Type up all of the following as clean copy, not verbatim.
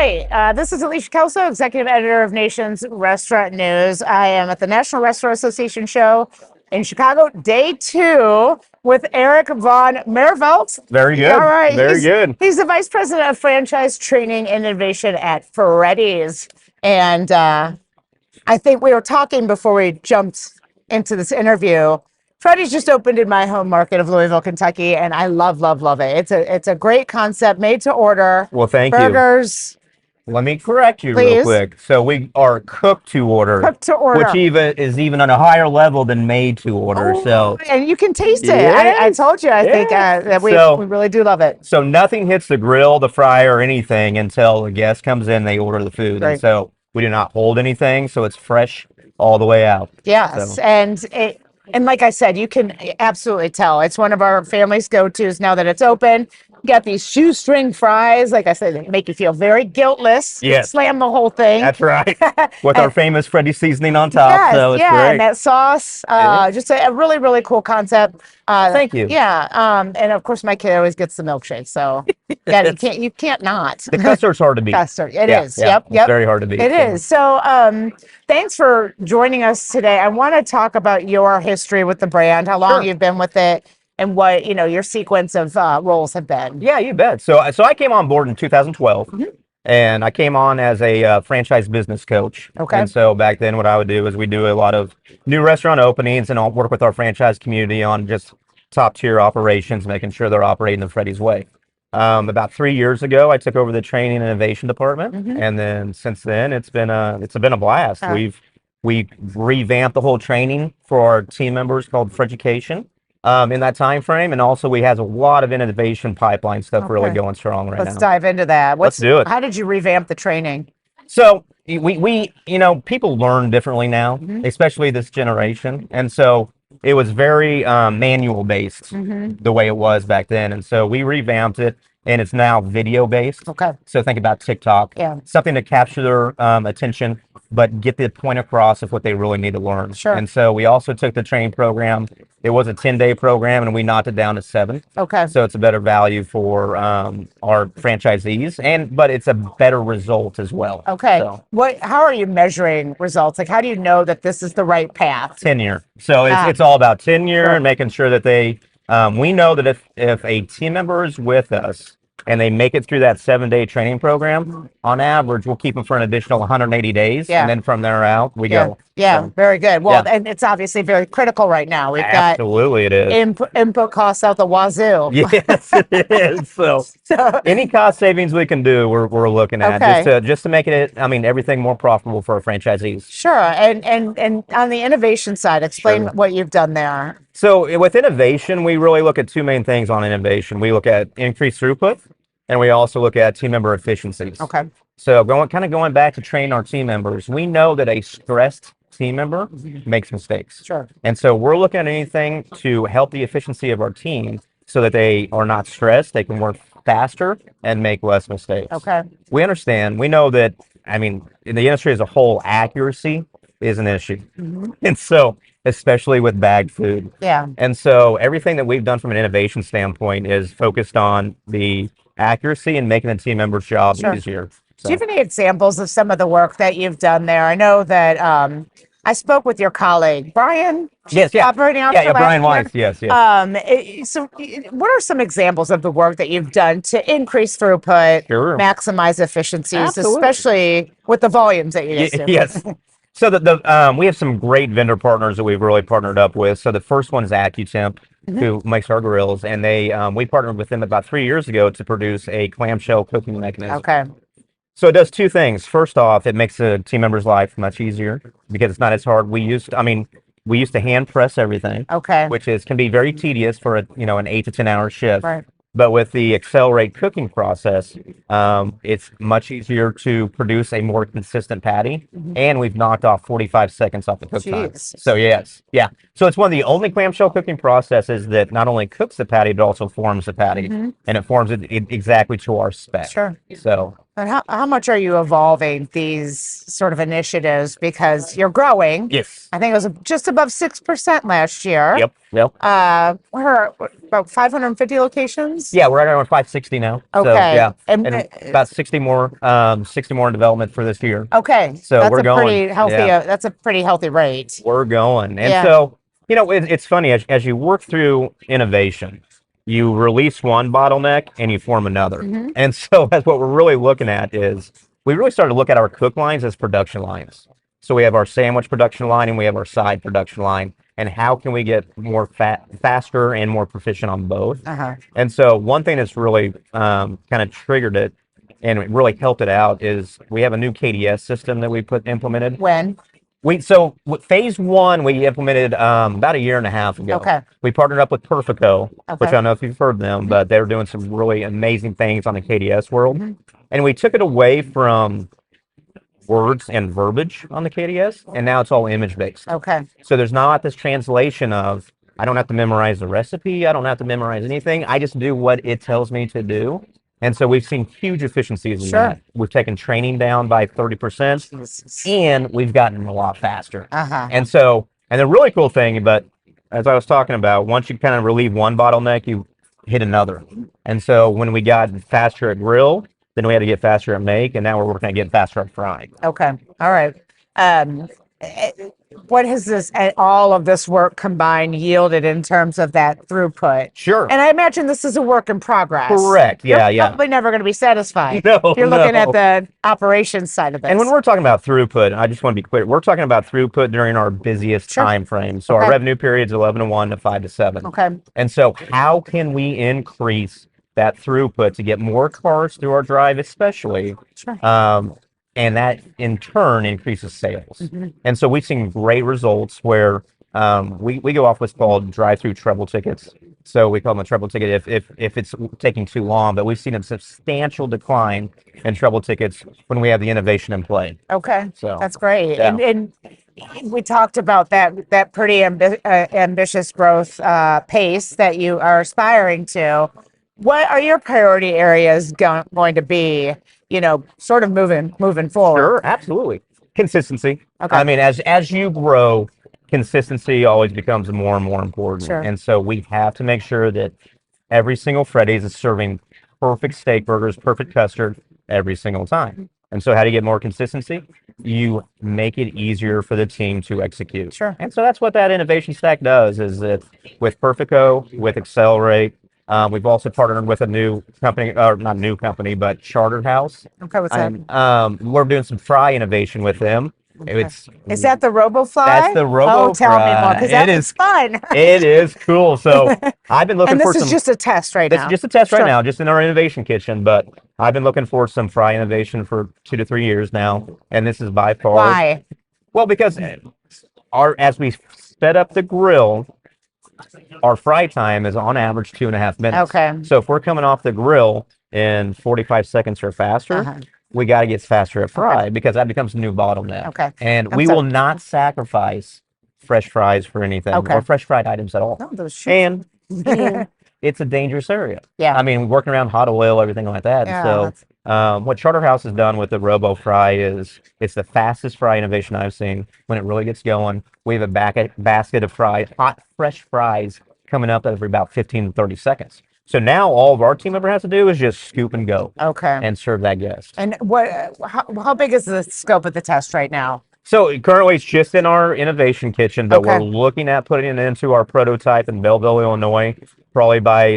right. This is Alicia Kelso, Executive Editor of Nation's Restaurant News. I am at the National Restaurant Association show in Chicago, day 2, with Erick von Merveldt. Very good. All right. Very good. He's the Vice President of Franchise Training and Innovation at Freddy's. And I think we were talking before we jumped into this interview. Freddy's just opened in my home market of Louisville, Kentucky, and I love it. It's a great concept, made to order. Well, thank you. Burgers. Let me correct you Please. real quick. So we are cooked to order. Cooked to order. Which is even on a higher level than made to order. So and you can taste it. Yes, I told you, I think that we really do love it. So nothing hits the grill, the fryer, or anything until the guest comes in, they order the food. Right. And so we do not hold anything, so it's fresh all the way out. Yes, So. and like I said, you can absolutely tell. It's one of our family's go-tos now that it's open. You got these shoestring fries. Like I said, they make you feel very guiltless. Yes. Slam the whole thing. That's right. With our famous Freddy seasoning on top. Yes, So it's yeah, great. and that sauce. Just a really, really cool concept. Thank you. Yeah, and of course, my kid always gets the milkshake. So yeah, you can't not. The custard's hard to beat. Custard. It Yeah, is. yeah, Yep. it's very hard to beat. It is. So, thanks for joining us today. I want to talk about your history with the brand, how long Sure. you've been with it, and what your sequence of roles have been. Yeah, you bet. So I came on board in 2012, and I came on as a franchise business coach. Okay. And so back then, what I would do is we do a lot of new restaurant openings, and I'll work with our franchise community on just top tier operations, making sure they're operating the Freddy's way. About 3 years ago, I took over the training and innovation department, and then since then, it's been a blast. We revamped the whole training for our team members called Freducation. In that time frame, and also we have a lot of innovation pipeline stuff really going strong right now. Let's dive into that. Let's do it. How did you revamp the training? So we people learn differently now, especially this generation, and so it was very manual based the way it was back then, and so we revamped it, and it's now video based. Okay. So think about TikTok, something to capture their attention, but get the point across of what they really need to learn. Sure. And so we also took the training program. It was a 10-day program, and we knocked it down to 7. Okay. So it's a better value for our franchisees, but it's a better result as well. Okay. So, How are you measuring results? Like, how do you know that this is the right path? tenure. So it's all about tenure and making sure that they. We know that if a team member is with us and they make it through that 7-day training program, on average, we'll keep them for an additional 180 days. Yeah. And then from there out, we go. Yeah, So, very good. Well, yeah. and it's obviously very critical right now. We've got absolutely, it is. input costs out the wazoo. Yes, it is. So any cost savings we can do, we're looking at just to make it, everything more profitable for our franchisees. Sure. And on the innovation side, explain what you've done there. So with innovation, we really look at 2 main things on innovation. We look at increased throughput, and we also look at team member efficiencies. Okay. So going back to train our team members, we know that a stressed team member makes mistakes. Sure. And so we're looking at anything to help the efficiency of our team so that they are not stressed, they can work faster and make less mistakes. Okay. We understand, we know that, in the industry as a whole, accuracy is an issue. And so, especially with bagged food. Yeah. And so everything that we've done from an innovation standpoint is focused on the accuracy and making the team members' job easier. Do you have any examples of some of the work that you've done there? I know that I spoke with your colleague, Brian. Yes, yeah. Operating officer. Yeah, Brian Weiss, yes. So what are some examples of the work that you've done to increase throughput, maximize efficiencies, Absolutely. especially with the volumes that you used to? Yes. So we have some great vendor partners that we've really partnered up with. So the first one is AccuTemp, who makes our grills, and we partnered with them about 3 years ago to produce a clamshell cooking mechanism. Okay. So it does 2 things. First off, it makes the team member's life much easier because it's not as hard. We used to hand press everything, which can be very tedious for an 8 to 10 hour shift. Right. But with the accelerate cooking process, it's much easier to produce a more consistent patty, and we've knocked off 45 seconds off the cook time. So yes, yeah. So it's one of the only clamshell cooking processes that not only cooks the patty but also forms the patty, and it forms it exactly to our spec. Sure. So And how much are you evolving these sort of initiatives because you're growing? Yes. I think it was just above 6% last year. Yep. Yep. We're about 550 locations. Yeah, we're at around 560 now. So Okay. yeah, And, and about 60 more in development for this year. okay. So That's we're a going. pretty healthy. Yeah, That's a pretty healthy rate. we're going. And Yeah. so, it's funny as you work through innovation, you release one bottleneck and you form another. Mhm. And so that's what we're really looking at is we really started to look at our cook lines as production lines. So we have our sandwich production line and we have our side production line. And how can we get more faster and more proficient on both? Uh-huh. And so one thing that's really kind of triggered it and it really helped it out is we have a new KDS system that we implemented. When? Phase one we implemented about a year and a half ago. Okay. We partnered up with Perfico, which I Okay. don't know if you've heard of them, but they're doing some really amazing things on the KDS world. Mhm. And we took it away from words and verbiage on the KDS, and now it's all image based. Okay. So there's not this translation of I don't have to memorize the recipe, I don't have to memorize anything. I just do what it tells me to do. And so we've seen huge efficiencies in Sure. that. We've taken training down by 30%, Jesus. and we've gotten a lot faster. Uh-huh. And so, and the really cool thing, but as I was talking about, once you kind of relieve one bottleneck, you hit another. And so when we got faster at grill, then we had to get faster at make, and now we're working at getting faster at frying. Okay. All right. Eh, what has all of this work combined yielded in terms of that throughput? Sure. And I imagine this is a work in progress. Correct. Yeah, You're yeah. probably never going to be satisfied. No, You're looking no. at the operations side of this. And when we're talking about throughput, I just want to be clear, we're talking about throughput during our busiest Sure. time frame. So Okay. our revenue period is 11 to 1 to 5 to 7. Okay. And so how can we increase that throughput to get more cars through our drive, especially? Sure. And that in turn increases sales. Mhm. And so we've seen great results where we go off what's called drive-through treble tickets. So we call them a treble ticket if it's taking too long, but we've seen a substantial decline in treble tickets when we have the innovation in play. Okay. So That's great. yeah. And we talked about that pretty ambitious growth pace that you are aspiring to. What are your priority areas going to be, sort of moving forward? Sure, absolutely. Consistency. Okay. I mean, as you grow, consistency always becomes more and more important. Sure. And so we have to make sure that every single Freddy's is serving perfect steak burgers, perfect custard every single time. And so how do you get more consistency? You make it easier for the team to execute. Sure. And so that's what that innovation stack does is that with Perfico, with Accelerate, we've also partnered with a new company, or not new company, but Chartered House. Okay, what's that? And we're doing some fry innovation with them. Is that the RoboFly? That's the Oh, tell me more, because that is fun. It is cool. So I've been looking And for this some. is just a test right This now. is just a test right Sure. now, just in our innovation kitchen. But I've been looking for some fry innovation for 2 to 3 years now, and this is by far. Why? Well, because as we set up the grill, our fry time is on average 2.5 minutes. Okay. So if we're coming off the grill in 45 seconds or faster, Uh-huh. we got to get faster at fry because that becomes a new bottleneck. Okay. And we So- will not sacrifice fresh fries for anything Okay. or fresh fried items at all. No, those shoot. And it's a dangerous area. Yeah. I mean, working around hot oil, everything like that. Yeah, So what Charterhouse has done with the Robo Fry is it's the fastest fry innovation I've seen when it really gets going. We have a basket of fries, hot, fresh fries coming up every about 15 to 30 seconds. So now all of our team member has to do is just scoop and go Okay. and serve that guest. And how big is the scope of the test right now? So currently it's just in our innovation kitchen, but Okay. we're looking at putting it into our prototype in Belleville, Illinois, probably by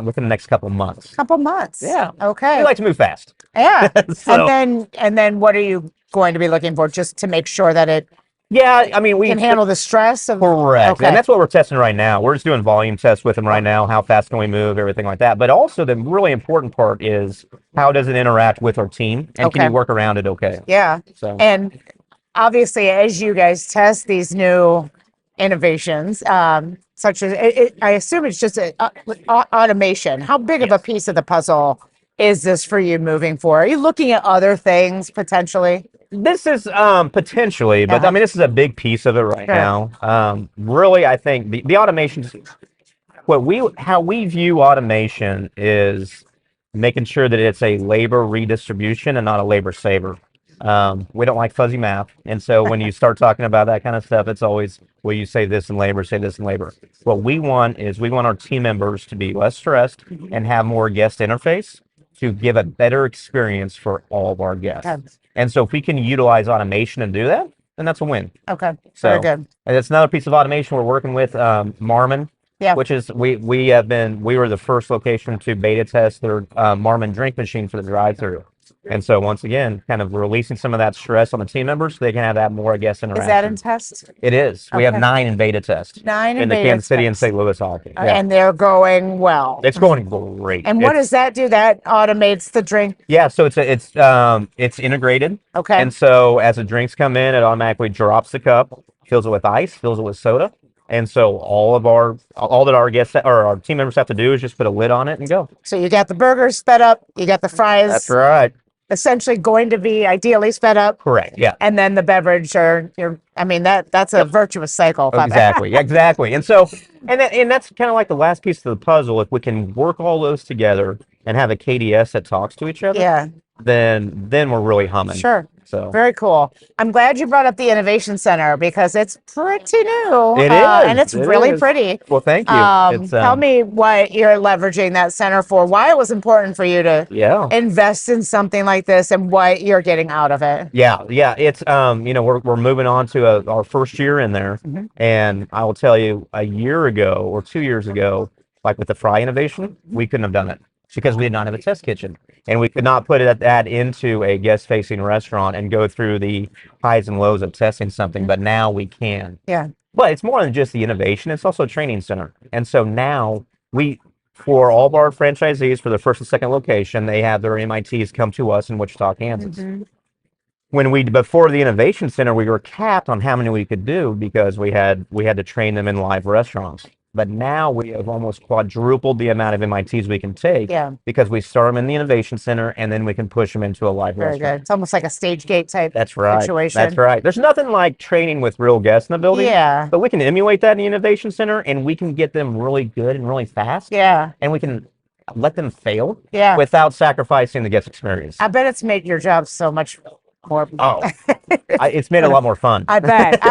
within the next couple of months. Couple months. Yeah. Okay. We like to move fast. Yeah. So- And then what are you going to be looking for just to make sure that it Yeah, I mean we can handle the stress of correct, Okay. and that's what we're testing right now. We're just doing volume tests with them right now. How fast can we move, everything like that. But also the really important part is how does it interact with our team, and can Okay. you work around it? Okay. Yeah. So And obviously, as you guys test these new innovations, such as I assume it's just automation. How big of a piece of the puzzle is this for you moving forward? Are you looking at other things potentially? this is potentially, but Uh-huh. I mean this is a big piece of it right Sure. now. Really, I think the automation, how we view automation is making sure that it's a labor redistribution and not a labor saver. We don't like fuzzy math. And so when you start talking about that kind of stuff, it's always, well, you say this in labor, say this in labor. What we want is we want our team members to be less stressed and have more guest interface to give a better experience for all of our guests. Okay. And so if we can utilize automation and do that, then that's a win. Okay. So, Very good. and it's another piece of automation we're working with, Marmon, Yeah. which is we were the first location to beta test their Marmon drink machine for the drive-through. And so once again, kind of releasing some of that stress on the team members so they can have that more guest interaction. Is that in test? It is. We have Okay. 9 in beta test. 9 in the beta Kansas City and test. St. Louis office. Yeah. And they're going well. It's going great. And what does that do? That automates the drink. Yeah, so it's integrated. Okay. And so as the drinks come in, it automatically drops the cup, fills it with ice, fills it with soda. And so all that our guests or our team members have to do is just put a lid on it and go. So you got the burgers sped up, you got the fries. That's right. Essentially going to be ideally sped up. Correct. Yeah. And then the beverage that's a virtuous cycle. Exactly. And so, and that's kind of like the last piece of the puzzle. If we can work all those together and have a KDS that talks to each other, Yeah. then we're really humming. Sure. So Very cool. I'm glad you brought up the Innovation Center because it's pretty new. It is. And it's It really is. pretty. Well, thank you. It's, Tell me what you're leveraging that center for, why it was important for you to yeah. invest in something like this and what you're getting out of it. Yeah. It's we're moving on to our first year in there, and I will tell you, a year ago or 2 years ago, like with the fry innovation, we couldn't have done it because we did not have a test kitchen, and we could not put that into a guest-facing restaurant and go through the highs and lows of testing something. But now we can. Yeah. But it's more than just the innovation; it's also a training center, and so now for all of our franchisees, for the first and second location, they have their MITs come to us in Wichita, Kansas. Before the innovation center, we were capped on how many we could do because we had to train them in live restaurants. But now we have almost quadrupled the amount of MITs we can take because we start them in the innovation center and then we can push them into a live Very restaurant. good. It's almost like a stage gate type situation. That's right. There's nothing like training with real guests in the building. Yeah. But we can emulate that in the innovation center and we can get them really good and really fast. Yeah. And we can let them fail without sacrificing the guest experience. I bet it's made your job so much more. It's made it a lot more fun. I bet.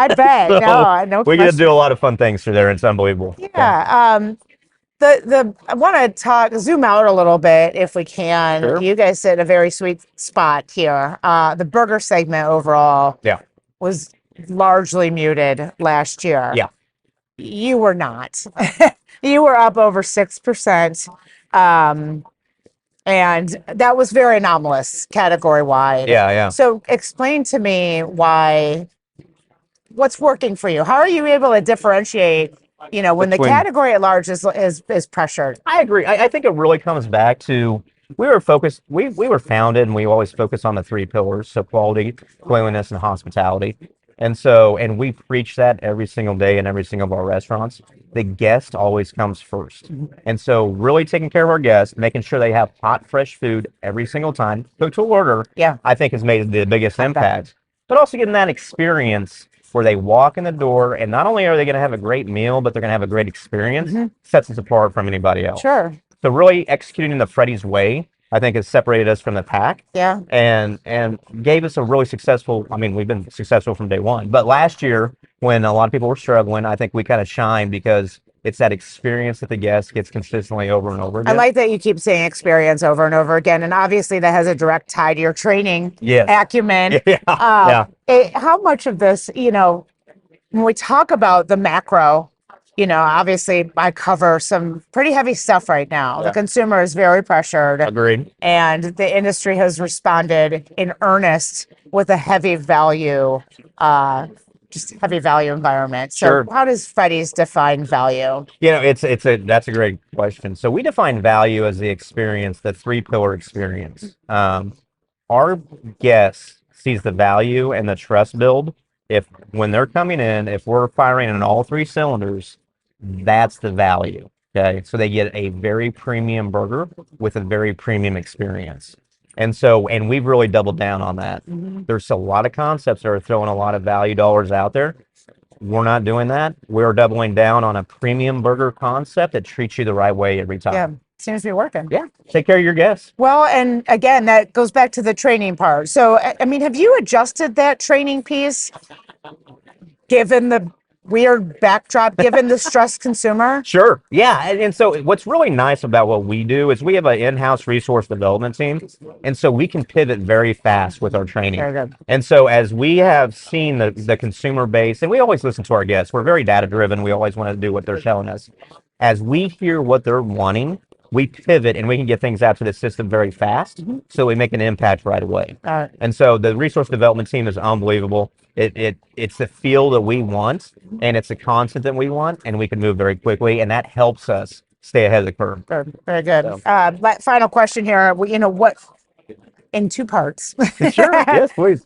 So no we get to question. do a lot of fun things through there. It's unbelievable. Yeah. I want to zoom out a little bit if we can. Sure. You guys sit in a very sweet spot here. The burger segment overall was largely muted last year. Yeah. You were not. You were up over 6%. And that was very anomalous category wide. Yeah. So explain to me what's working for you. How are you able to differentiate, when the category at large is pressured? I agree. I think it really comes back to we were founded and we always focus on the 3 pillars. So quality, cleanliness, and hospitality. And we preach that every single day in every single of our restaurants. The guest always comes first. And so really taking care of our guests, making sure they have hot, fresh food every single time, cooked to order, I think has made the biggest impact. But also getting that experience where they walk in the door and not only are they going to have a great meal, but they're going to have a great experience, sets us apart from anybody else. Sure. So really executing the Freddy's way, I think, has separated us from the pack. Yeah. And gave us a really successful, we've been successful from day one. But last year, when a lot of people were struggling, I think we kind of shined because it's that experience that the guest gets consistently over and over again. I like that you keep saying experience over and over again. And obviously that has a direct tie to your training acumen. How much of this, when we talk about the macro, obviously I cover some pretty heavy stuff right now. The consumer is very pressured. Agreed. And the industry has responded in earnest with a heavy value, heavy value environment. So Sure. how does Freddy's define value? That's a great question. So we define value as the experience, the 3-pillar experience. Our guest sees the value and the trust build. When they're coming in, if we're firing on all 3 cylinders, that's the value. Okay. So they get a very premium burger with a very premium experience. And we've really doubled down on that. There's a lot of concepts that are throwing a lot of value dollars out there. We're not doing that. We're doubling down on a premium burger concept that treats you the right way every time. Seems to be working. Yeah, take care of your guests. Well, and again, that goes back to the training part. So, I mean, have you adjusted that training piece given the weird backdrop, given the stressed consumer? Sure. Yeah. And so what's really nice about what we do is we have an in-house resource development team. And so we can pivot very fast with our training. Very good. And so as we have seen the consumer base, and we always listen to our guests, we're very data driven. We always want to do what they're telling us. As we hear what they're wanting, we pivot and we can get things out to the system very fast. So we make an impact right away. And so the resource development team is unbelievable. It's the feel that we want, and it's the content that we want, and we can move very quickly, and that helps us stay ahead of the curve. Very good. So. Final question here. What in two parts? Sure. Yes, please.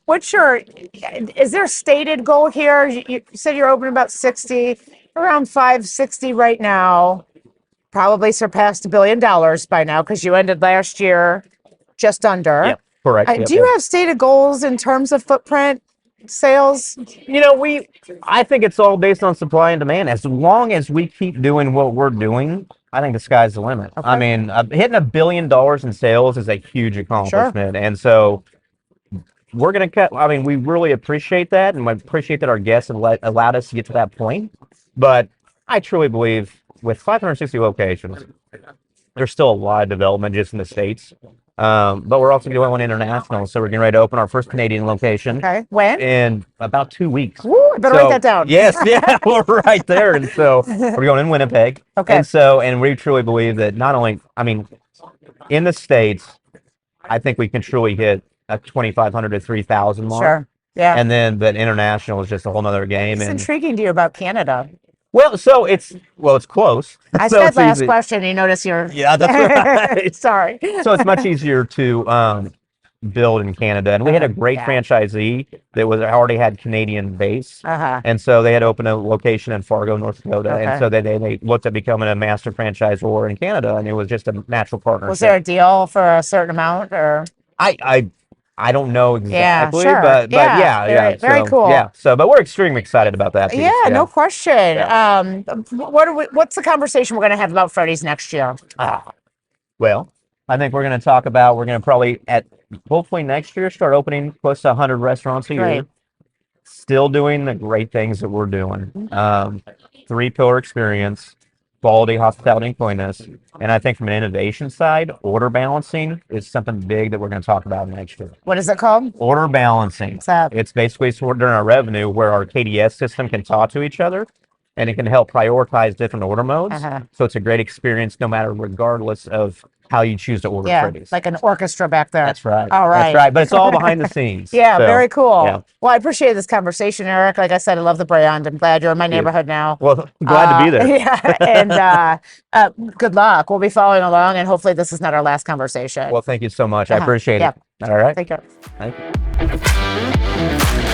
Is there a stated goal here? You said you're open about 60, around 560 right now. Probably surpassed $1 billion by now because you ended last year just under. Yep, correct. Do you have stated goals in terms of footprint, sales? I think it's all based on supply and demand. As long as we keep doing what we're doing, I think the sky's the limit. Okay. I mean, hitting $1 billion in sales is a huge accomplishment. Sure. And so we're going to cut. I mean, we really appreciate that. And we appreciate that our guests have allowed us to get to that point. But I truly believe with 560 locations, there's still a lot of development just in the States. But we're also going one international. So we're getting ready to open our first Canadian location. Okay. When? In about 2 weeks. Woo, I better write that down. Yes, yeah, we're right there. And so we're going in Winnipeg. Okay. And we truly believe that not only, I mean, in the States, I think we can truly hit a 2,500 to 3,000 mark. Sure. Yeah. And then, but international is just a whole nother game. What's intriguing to you about Canada? Well, it's close. I So said it's last easy. question. You notice you're. Yeah, that's right. Sorry. So it's much easier to build in Canada, and we had a great Yeah. franchisee that already had Canadian base, and so they had opened a location in Fargo, North Dakota, Okay. and so they looked at becoming a master franchisor in Canada, and it was just a natural partnership. Was there a deal for a certain amount, or? I don't know exactly, sure. but yeah, very cool. Yeah, but we're extremely excited about that piece. Yeah, no question. Yeah. What's the conversation we're going to have about Freddy's next year? Well, I think we're going to probably hopefully next year start opening close to 100 restaurants a year. Great. Still doing the great things that we're doing. 3-pillar experience, quality, hospitality, and cleanliness. And I think from an innovation side, order balancing is something big that we're going to talk about next year. What is it called? Order balancing. What's that? It's basically sorting our revenue where our KDS system can talk to each other, and it can help prioritize different order modes. So it's a great experience regardless of how you choose to order Freddy's. Like an orchestra back there. That's right. All right. That's right. But it's all behind the scenes. Yeah, So, very cool. yeah. Well, I appreciate this conversation, Eric. Like I said, I love the brand. I'm glad you're in my neighborhood now. Well, glad to be there. Yeah, and good luck. We'll be following along, and hopefully this is not our last conversation. Well, thank you so much. I appreciate Yeah. it. All right. Take care. Thank you.